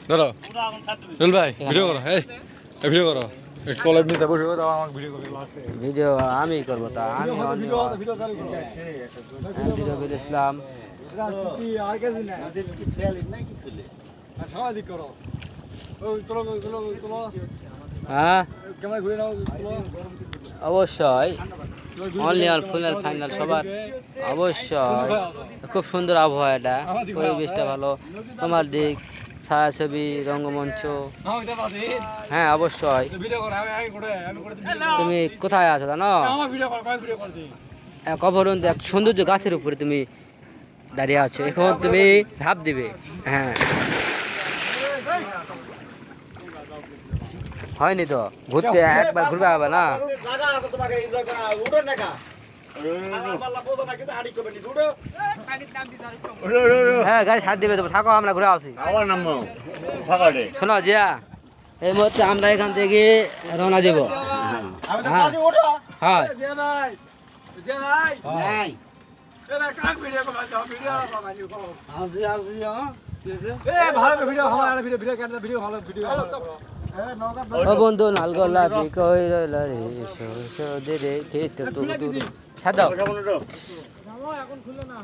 ধরো রুল ভাই ভিডিও করো এই ভিডিও করো কলেজ নিতে বসে দাও আমাকে ভিডিও করে ভিডিও আমি করবো তা আমি ভিডিও করে ইসলাম হ্যাঁ অবশ্যই অনলি অল ফুল ফাইনাল সবার অবশ্যই খুব সুন্দর আবহাওয়া এটা পরিবেশটা ভালো তোমার দিক ছায়াছবি রঙ্গমঞ্চ হ্যাঁ অবশ্যই তুমি কোথায় আছো জানো কবরন এক সৌন্দর্য গাছের উপরে তুমি দাঁড়িয়ে আছো এখন তুমি ধাপ দিবে হ্যাঁ হয়নি তো ঘুরতে একবার ঘুরবে হবে না হ্যাঁ গাড়ি ছাড় দিবে তো থাকো আমরা ঘুরে আসি শোনো জিয়া এই মুহূর্তে আমরা এখান থেকে রওনা দেব হ্যাঁ ও বন্ধু নালগোলা বিকই রইলা রে সদে রে খেতে তো ছাড় দাও এখন খুলে না